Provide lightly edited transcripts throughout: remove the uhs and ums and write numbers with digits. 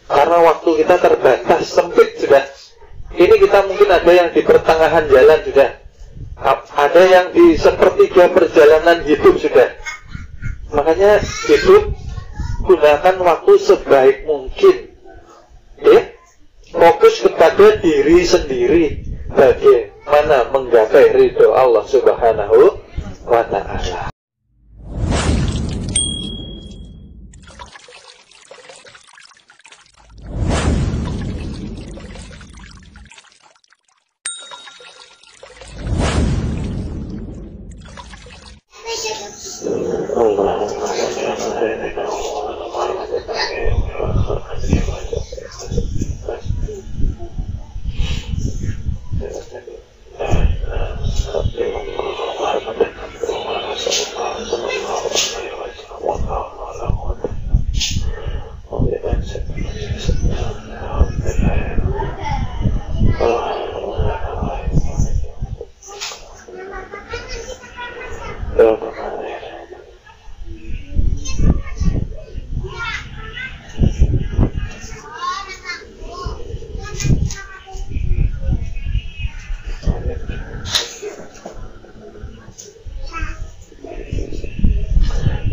Karena waktu kita terbatas, sempit sudah. Ini kita mungkin ada yang di pertengahan jalan sudah, ada yang di sepertiga perjalanan hidup sudah. Makanya hidup, gunakan waktu sebaik mungkin, fokus kepada diri sendiri, bagaimana menggapai ridho Allah Subhanahu wa ta'ala.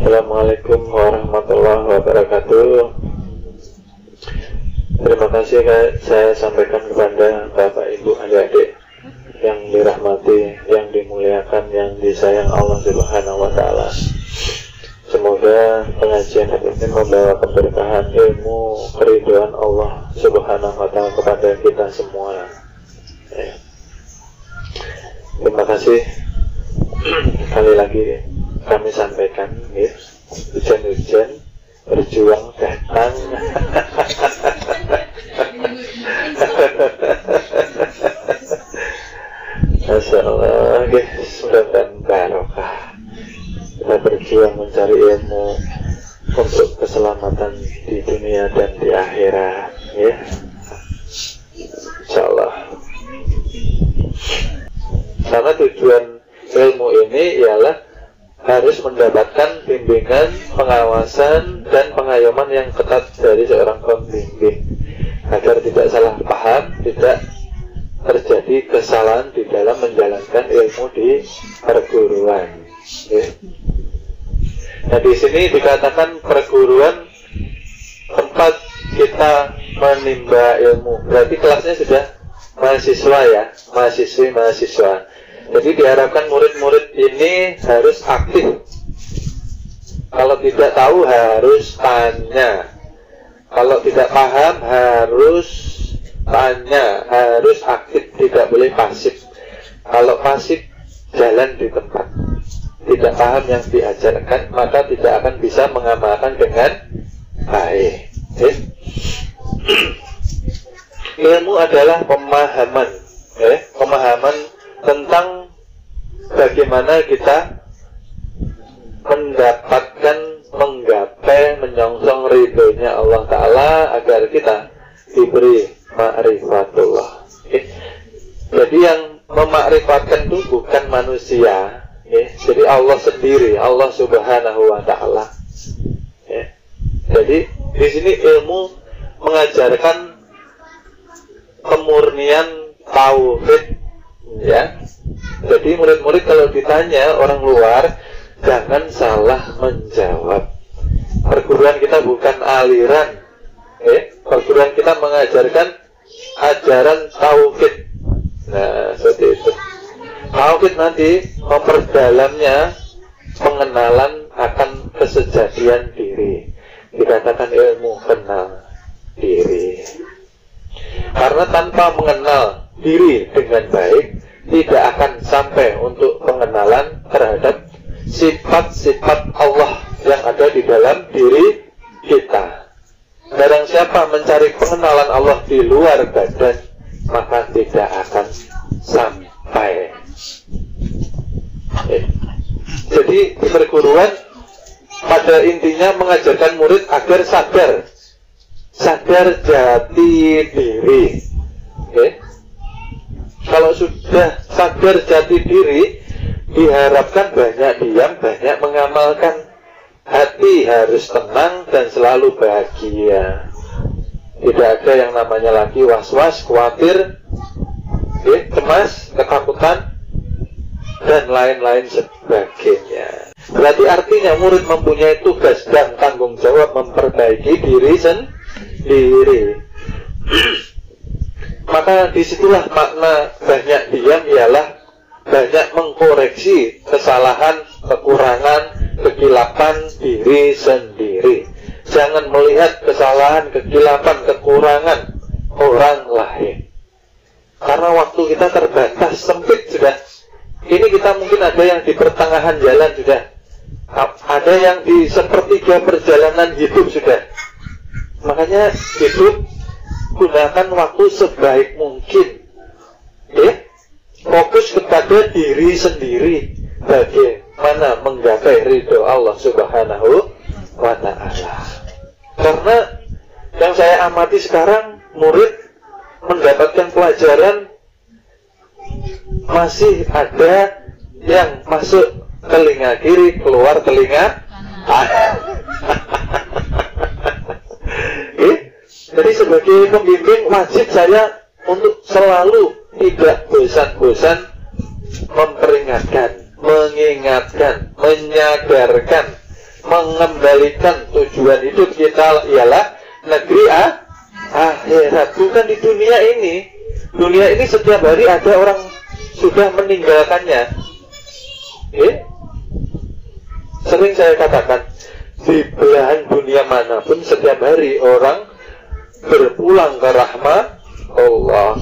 Assalamualaikum warahmatullahi wabarakatuh. Terima kasih saya sampaikan kepada Bapak Ibu adik-adik yang dirahmati, yang dimuliakan, yang disayang Allah Subhanahu wa ta'ala. Semoga pengajian ini membawa keberkahan, ilmu, keridhaan Allah Subhanahu wa ta'ala kepada kita semua. Terima kasih. Sekali lagi kami sampaikan, hujan-hujan berjuang datang. Masya Allah, mudah-mudahan barokah. Kita berjuang mencari ilmu untuk keselamatan di dunia dan di akhirat, Insya Allah. Karena tujuan ilmu ini ialah harus mendapatkan bimbingan, pengawasan, dan pengayoman yang ketat dari seorang pembimbing, agar tidak salah paham, tidak terjadi kesalahan di dalam menjalankan ilmu di perguruan. Nah, di sini dikatakan perguruan tempat kita menimba ilmu. Berarti kelasnya sudah mahasiswa ya, mahasiswa. Jadi diharapkan murid-murid ini harus aktif. Kalau tidak tahu harus tanya. Kalau tidak paham harus tanya, harus aktif, tidak boleh pasif. Kalau pasif, jalan di tempat. Tidak paham yang diajarkan, maka tidak akan bisa mengamalkan dengan baik. Ilmu adalah pemahaman, pemahaman tentang bagaimana kita mendapatkan, menggapai, menyongsong ridhonya Allah Ta'ala agar kita diberi ma'rifatullah. Jadi yang memakrifatkan itu bukan manusia, jadi Allah sendiri, Allah Subhanahu wa Ta'ala. Jadi di sini ilmu mengajarkan kemurnian tauhid, Jadi murid-murid kalau ditanya orang luar, jangan salah menjawab. Perguruan kita bukan aliran, perguruan kita mengajarkan ajaran tauhid. Nah, seperti itu. Tauhid nanti memperdalamnya pengenalan akan kesejatian diri. Dikatakan ilmu kenal diri. Karena tanpa mengenal diri dengan baik, tidak akan sampai untuk pengenalan terhadap sifat-sifat Allah yang ada di dalam diri kita. Barang siapa mencari pengenalan Allah di luar badan, maka tidak akan sampai. Jadi di perguruan pada intinya mengajarkan murid agar sadar jati diri. Kalau sudah sadar jati diri, diharapkan banyak diam, banyak mengamalkan. Hati harus tenang dan selalu bahagia. tidak ada yang namanya lagi was-was, khawatir, cemas, ketakutan, dan lain-lain sebagainya. Berarti artinya murid mempunyai tugas dan tanggung jawab memperbaiki diri sendiri. Maka disitulah makna banyak diam ialah banyak mengkoreksi kesalahan, kekurangan, kekilapan diri sendiri. Jangan melihat kesalahan, kekilapan, kekurangan orang lain. Karena waktu kita terbatas, sempit sudah. Ini kita mungkin ada yang di pertengahan jalan sudah. Ada yang di sepertiga perjalanan hidup sudah. Makanya hidup gunakan waktu sebaik mungkin. Fokus kepada diri sendiri. Bagaimana menggapai ridho Allah Subhanahu wa ta'ala. Karena yang saya amati sekarang, murid mendapatkan pelajaran masih ada yang masuk telinga kiri, keluar telinga kanan. Jadi sebagai pembimbing wajib saya untuk selalu tidak bosan-bosan memperingatkan, mengingatkan, menyadarkan, mengembalikan tujuan hidup kita ialah negeri akhirat, bukan di dunia ini. Dunia ini setiap hari ada orang sudah meninggalkannya. Sering saya katakan, di belahan dunia manapun setiap hari orang berpulang ke rahmat Allah.